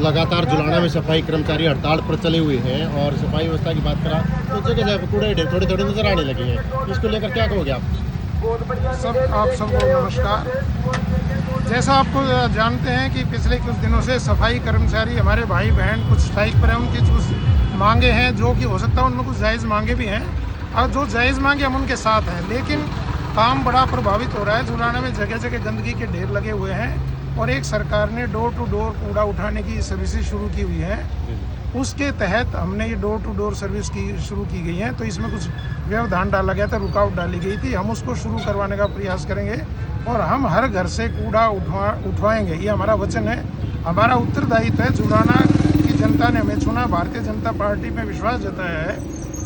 लगातार जुलाना में सफाई कर्मचारी हड़ताल पर चले हुए हैं और सफाई व्यवस्था की बात करा तो जगह जगह कूड़े ढेर थोड़े थोड़े नजर आने लगे हैं। इसको लेकर क्या कहोगे आप? आप सबको नमस्कार। जैसा आपको जानते हैं कि पिछले कुछ दिनों से सफाई कर्मचारी हमारे भाई बहन कुछ स्ट्राइक पर हैं। उनकी कुछ मांगे हैं जो कि हो सकता है उनमें कुछ जायज़ मांगे भी हैं और जो जायज़ मांगे हम उनके साथ हैं, लेकिन काम बड़ा प्रभावित हो रहा है। जुलाना में जगह जगह गंदगी के ढेर लगे हुए हैं और एक सरकार ने डोर टू डोर कूड़ा उठाने की सर्विसेज शुरू की हुई है। उसके तहत हमने ये डोर टू डोर सर्विस की शुरू की गई है। तो इसमें कुछ व्यवधान डाला गया था, रुकावट डाली गई थी। हम उसको शुरू करवाने का प्रयास करेंगे और हम हर घर से कूड़ा उठवाएंगे। ये हमारा वचन है, हमारा उत्तरदायित्व है। जुलाना की जनता ने हमें चुना, भारतीय जनता पार्टी में विश्वास जताया है,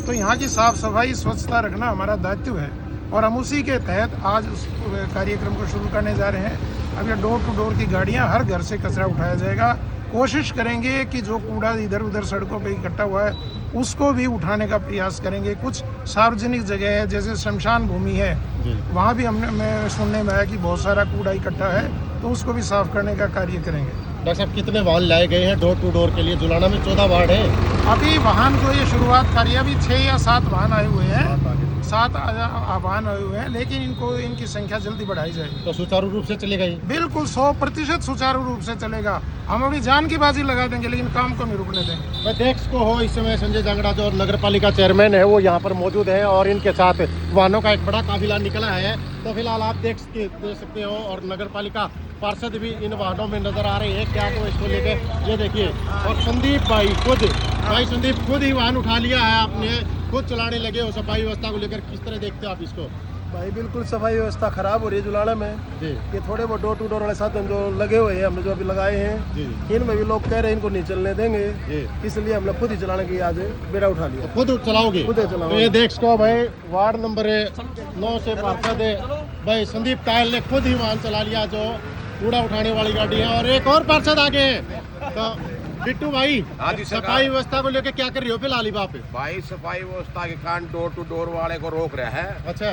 तो यहाँ की साफ सफाई स्वच्छता रखना हमारा दायित्व है और हम उसी के तहत आज उस कार्यक्रम को शुरू करने जा रहे हैं। अब ये डोर टू डोर की गाड़ियाँ, हर घर से कचरा उठाया जाएगा। कोशिश करेंगे कि जो कूड़ा इधर उधर सड़कों पे इकट्ठा हुआ है उसको भी उठाने का प्रयास करेंगे। कुछ सार्वजनिक जगह है जैसे शमशान भूमि है, वहाँ भी मैं सुनने में आया कि बहुत सारा कूड़ा इकट्ठा है, तो उसको भी साफ करने का कार्य करेंगे। डॉक्टर साहब, कितने वाहन लाए गए हैं डोर टू डोर के लिए? जुलाना में 14 वार्ड है। अभी वाहन को ये शुरुआत करी, अभी 6 या 7 वाहन आए हुए हैं, 7 वाहन आए हुए हैं, लेकिन इनकी संख्या जल्दी बढ़ाई जाएगी। तो सुचारू रूप से चलेगा ये? बिल्कुल 100% सुचारू रूप से चलेगा। हम अपनी जान की बाजी लगा देंगे लेकिन काम को नहीं रुकने देंगे। अध्यक्ष को हो इस समय संजय जांगड़ा जो नगर पालिका चेयरमैन है वो यहाँ पर मौजूद है और इनके साथ वाहनों का एक बड़ा काफिला निकला है। तो फिलहाल आप देख सकते हो और नगर पालिका पार्षद भी इन वाहनों में नजर आ रहे हैं। क्या को इसको लेकर ये देखिए, और संदीप भाई खुद ही वाहन उठा लिया है, आपने खुद चलाने लगे हो। सफाई व्यवस्था को लेकर किस तरह देखते हो आप इसको? भाई बिल्कुल सफाई व्यवस्था खराब हो रही है जुलाना में जी। ये थोड़े बहुत डोर टू डोर वाले साधन जो लगे हुए हैं, हमने जो अभी लगाए हैं जी। इनमें भी लोग कह रहे हैं इनको नहीं चलने देंगे जी। इसलिए हमने खुद ही चलाने की आज बेड़ा उठा लिया। तो खुद चलाओगे? खुद चलाओगे। तो ये देख सको भाई, वार्ड नंबर 9 से पार्षद भाई संदीप कायल ने खुद ही वाहन चला लिया जो कूड़ा उठाने वाली गाड़ी है। और एक और पार्षद आगे है, तो बिट्टू भाई सफाई व्यवस्था को लेकर क्या कर रही हो फिलहाल? भाई सफाई व्यवस्था के कारण डोर टू डोर वाले को रोक रहा है। अच्छा,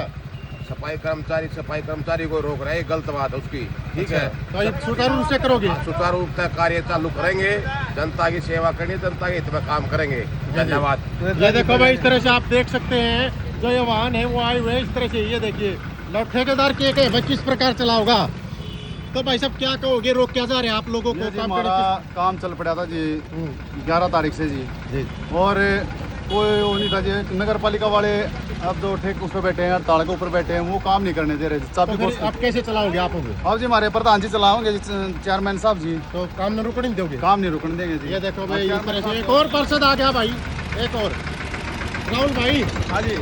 सफाई कर्मचारी को रोक रहे हैं, गलत बात है उसकी। ठीक है, तो ये सुचारू रूप से करोगे? सुचारू रूप से कार्य चालू करेंगे, जनता की सेवा करनी, जनता के हित में काम करेंगे। धन्यवाद। ये देखो भाई, इस तरह से आप देख सकते हैं जो ये वाहन है वो आए हुए हैं इस तरह से। ये देखिए, ठेकेदार के भाई किस प्रकार चला होगा। तो भाई साहब क्या कहोगे, रोक क्या जा रहे हैं आप लोगों को? हमारा काम चल पड़ा था जी 11 तारीख से जी और कोई वो नहीं था जी। नगर पालिका वाले अब जो ठेक उस पर बैठे हैं, ताड़ के ऊपर बैठे हैं, वो काम नहीं करने दे रहे। तो आप कैसे चलाओगे? आप अब जी हमारे प्रधान जी चलाओगे जी, चेयरमैन साहब जी। तो काम नहीं रुकने दोगे? काम नहीं रुकने देंगे जी। ये देखो भाई, इस तरह से एक और पार्षद आ गया भाई, एक और राहुल भाई। हाँ जी,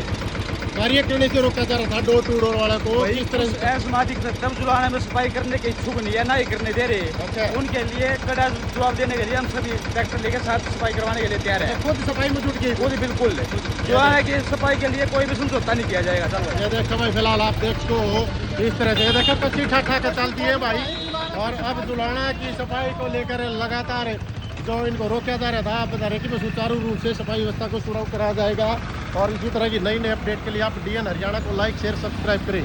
कार्य करने से रोका जा रहा था डोर टू डोर वाला को। किस तरह से? सामाजिक तब जुलाना में सफाई करने के इच्छुक नहीं है, ना ही करने दे रहे। अच्छा। उनके लिए कड़ा जवाब देने के लिए हम सभी ट्रैक्टर लेकर साथ सफाई करवाने के लिए तैयार है। खुद सफाई में जुट गई? खुद बिल्कुल जुलाना की सफाई के लिए कोई भी समझौता नहीं किया जाएगा। चलो ये देखो भाई, फिलहाल आप देख सको इस तरह से देखो कच्ची ठाठा के चलती है भाई। और अब जुलाना की सफाई को लेकर लगातार जो इनको रोका जा रहा था, आप बता रहे कि सुचारू रूप से सफाई व्यवस्था को शुरू कराया जाएगा। और इसी तरह की नई अपडेट के लिए आप DN हरियाणा को लाइक शेयर सब्सक्राइब करें।